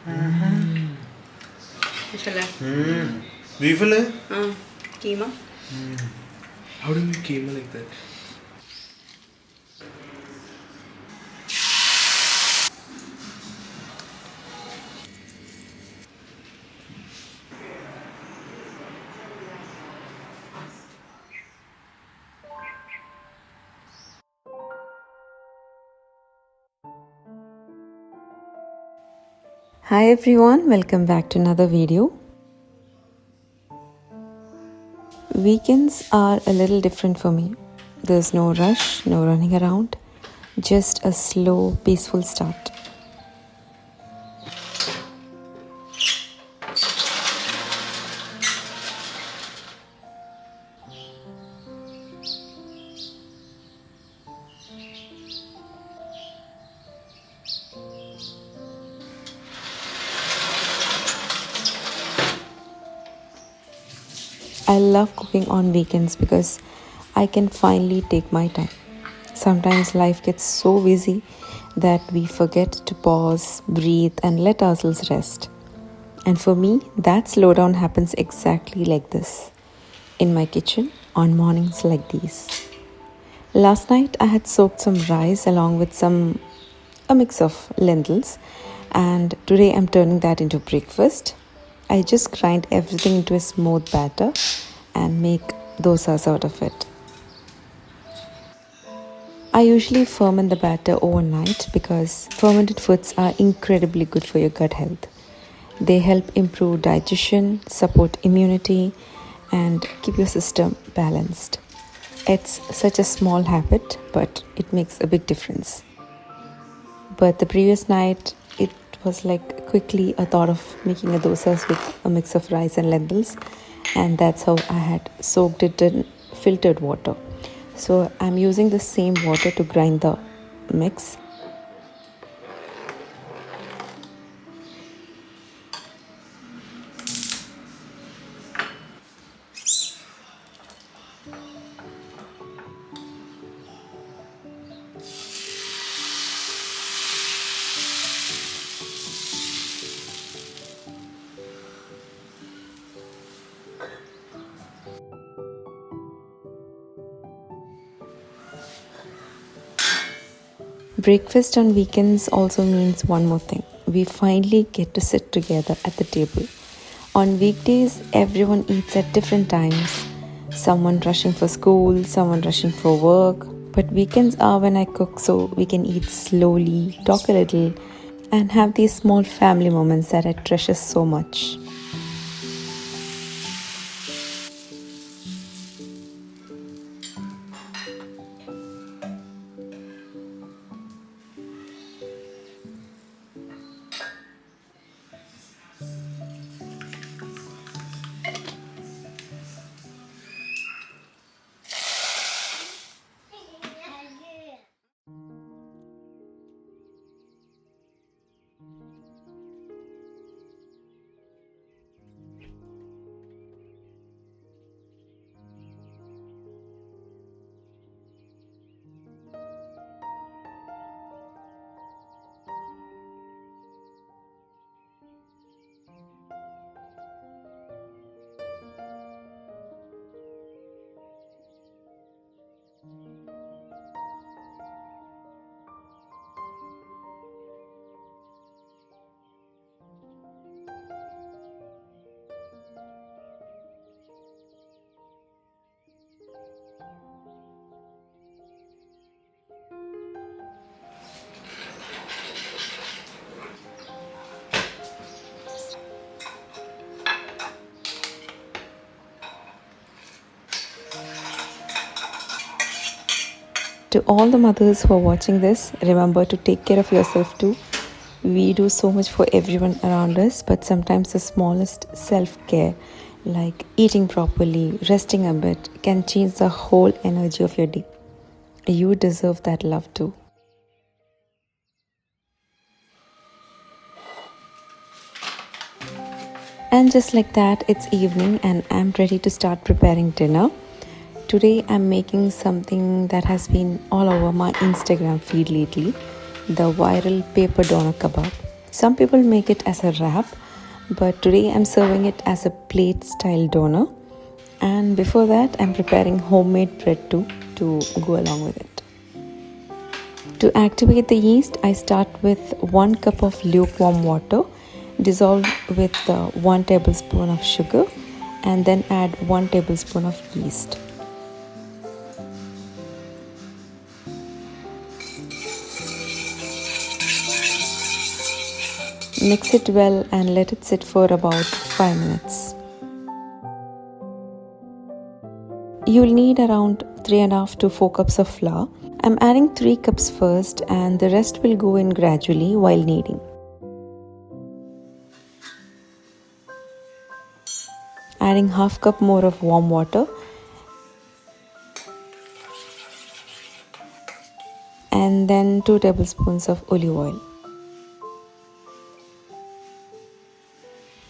Beef? Keema. How do you make keema like that? Hi everyone, welcome back to another video. Weekends are a little different for me. There's no rush, no running around, just a slow, peaceful start. I love cooking on weekends because I can finally take my time. Sometimes life gets so busy that we forget to pause, breathe, and let ourselves rest. And for me, that slowdown happens exactly like this in my kitchen on mornings like these. Last night I had soaked some rice along with a mix of lentils, and today I'm turning that into breakfast. I just grind everything into a smooth batter and make dosas out of it. I usually ferment the batter overnight because fermented foods are incredibly good for your gut health. They help improve digestion, support immunity, and keep your system balanced. It's such a small habit, but it makes a big difference. But the previous night, it was like quickly a thought of making a dosas with a mix of rice and lentils, and that's how I had soaked it in filtered water. So I'm using the same water to grind the mix. Breakfast on weekends also means one more thing. We finally get to sit together at the table. On weekdays, everyone eats at different times. Someone rushing for school, someone rushing for work. But weekends are when I cook so we can eat slowly, talk a little, and have these small family moments that I treasure so much. To all the mothers who are watching this, remember to take care of yourself too. We do so much for everyone around us, but sometimes the smallest self care, like eating properly, resting a bit, can change the whole energy of your day. You deserve that love too. And just like that, it's evening and I'm ready to start preparing dinner. Today I'm making something that has been all over my Instagram feed lately, the viral paper doner kebab. Some people make it as a wrap, but today I'm serving it as a plate style doner. And before that, I'm preparing homemade bread too to go along with it. To activate the yeast, I start with 1 cup of lukewarm water dissolved with 1 tablespoon of sugar and then add 1 tablespoon of yeast. Mix it well and let it sit for about 5 minutes. You'll need around 3.5 to 4 cups of flour. I'm adding 3 cups first and the rest will go in gradually while kneading. Adding half cup more of warm water and then 2 tablespoons of olive oil.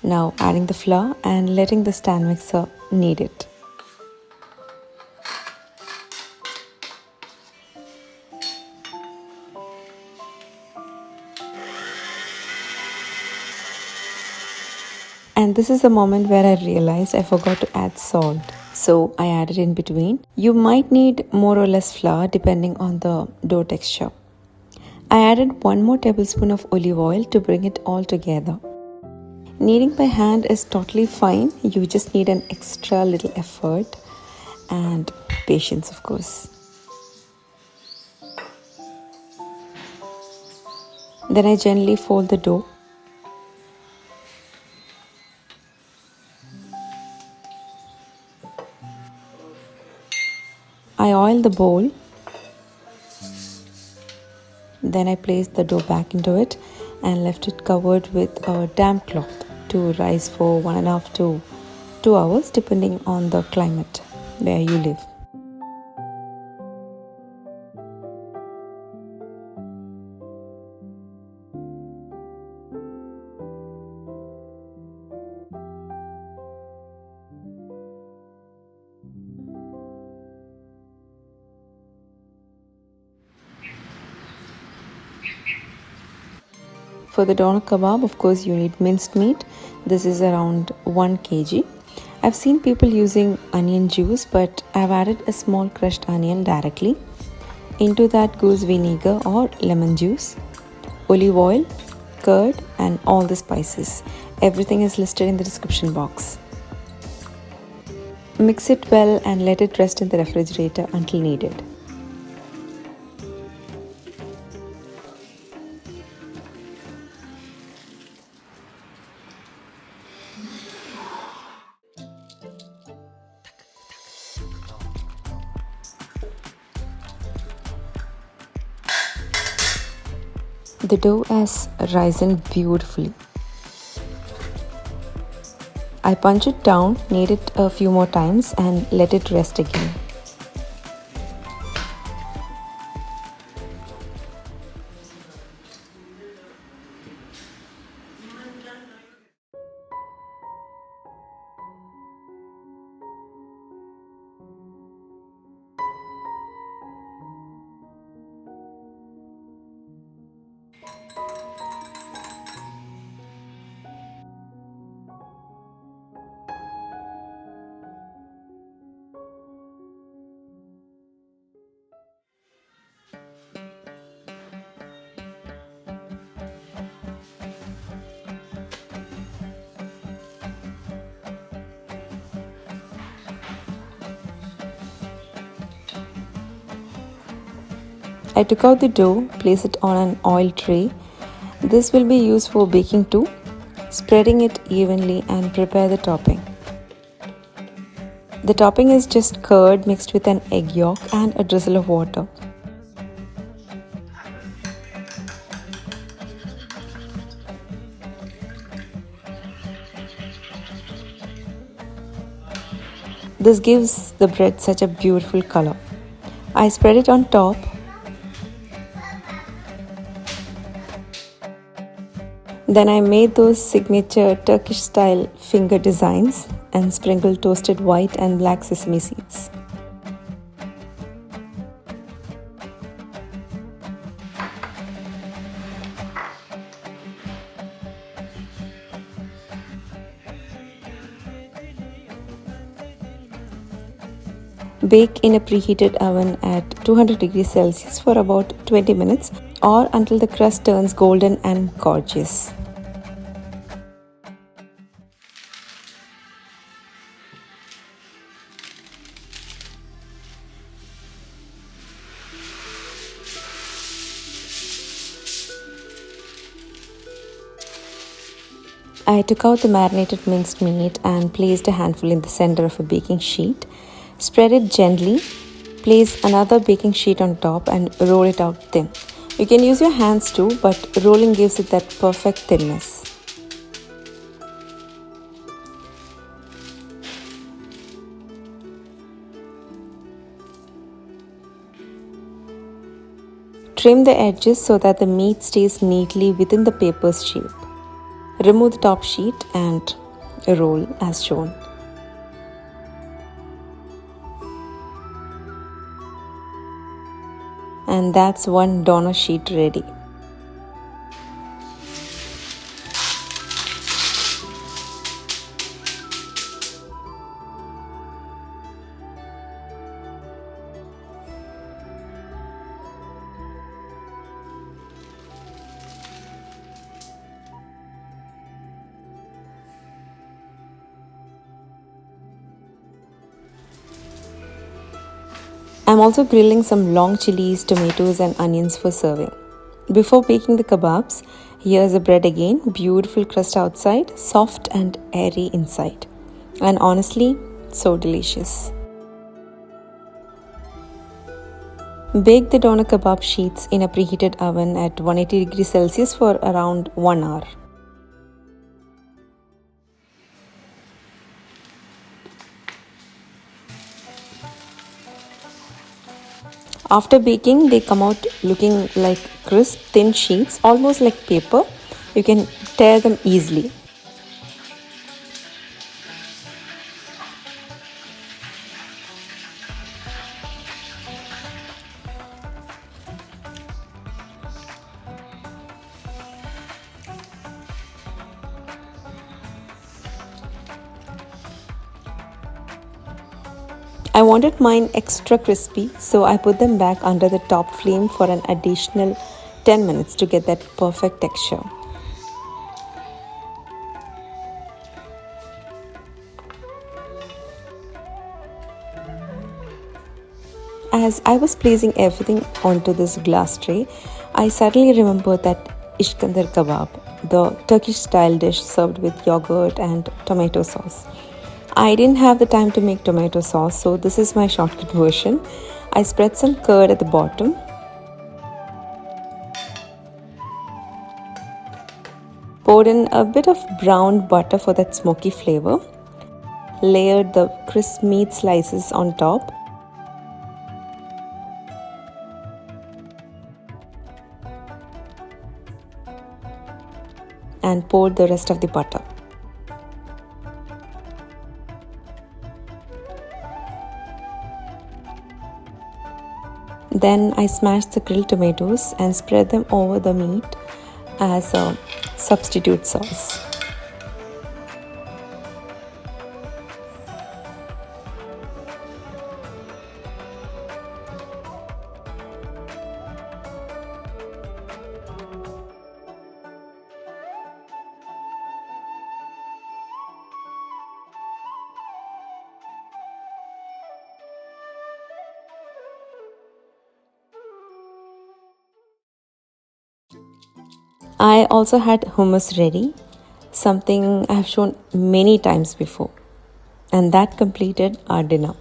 Now adding the flour and letting the stand mixer knead it. And this is the moment where I realized I forgot to add salt. So I added in between. You might need more or less flour depending on the dough texture. I added 1 more tablespoon of olive oil to bring it all together. Kneading by hand is totally fine. You just need an extra little effort and patience, of course. Then I gently fold the dough. I oil the bowl. Then I placed the dough back into it and left it covered with a damp cloth to rise for 1.5 to 2 hours depending on the climate where you live. For the doner kebab, of course, you need minced meat. This is around 1 kg. I've seen people using onion juice, but I've added a small crushed onion directly. Into that goes vinegar or lemon juice, olive oil, curd, and all the spices. Everything is listed in the description box. Mix it well and let it rest in the refrigerator until needed. The dough has risen beautifully. I punch it down, knead it a few more times and let it rest again. I took out the dough, place it on an oil tray. This will be used for baking too. Spreading it evenly and prepare the topping. The topping is just curd mixed with an egg yolk and a drizzle of water. This gives the bread such a beautiful color. I spread it on top. Then I made those signature Turkish style finger designs and sprinkled toasted white and black sesame seeds. Bake in a preheated oven at 200 degrees Celsius for about 20 minutes or until the crust turns golden and gorgeous. I took out the marinated minced meat and placed a handful in the center of a baking sheet. Spread it gently. Place another baking sheet on top and roll it out thin. You can use your hands too, but rolling gives it that perfect thinness. Trim the edges so that the meat stays neatly within the paper's shape. Remove the top sheet and roll as shown. And that's one doner sheet ready. I'm also grilling some long chilies, tomatoes and onions for serving. Before baking the kebabs, here's the bread again, beautiful crust outside, soft and airy inside. And honestly, so delicious. Bake the doner kebab sheets in a preheated oven at 180 degrees Celsius for around 1 hour. After baking, they come out looking like crisp, thin sheets, almost like paper. You can tear them easily. I wanted mine extra crispy, so I put them back under the top flame for an additional 10 minutes to get that perfect texture. As I was placing everything onto this glass tray, I suddenly remembered that Iskandar kebab, the Turkish style dish served with yogurt and tomato sauce. I didn't have the time to make tomato sauce, so this is my shortcut version. I spread some curd at the bottom. Poured in a bit of brown butter for that smoky flavor. Layered the crisp meat slices on top. And poured the rest of the butter. Then I smashed the grilled tomatoes and spread them over the meat as a substitute sauce. I also had hummus ready, something I have shown many times before, and that completed our dinner.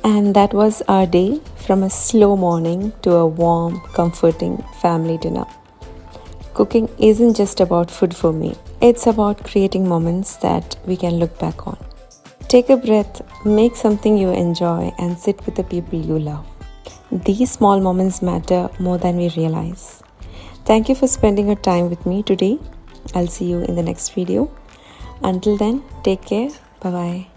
And that was our day, from a slow morning to a warm, comforting family dinner. Cooking isn't just about food for me. It's about creating moments that we can look back on. Take a breath, make something you enjoy, and sit with the people you love. These small moments matter more than we realize. Thank you for spending your time with me today. I'll see you in the next video. Until then, take care. Bye-bye.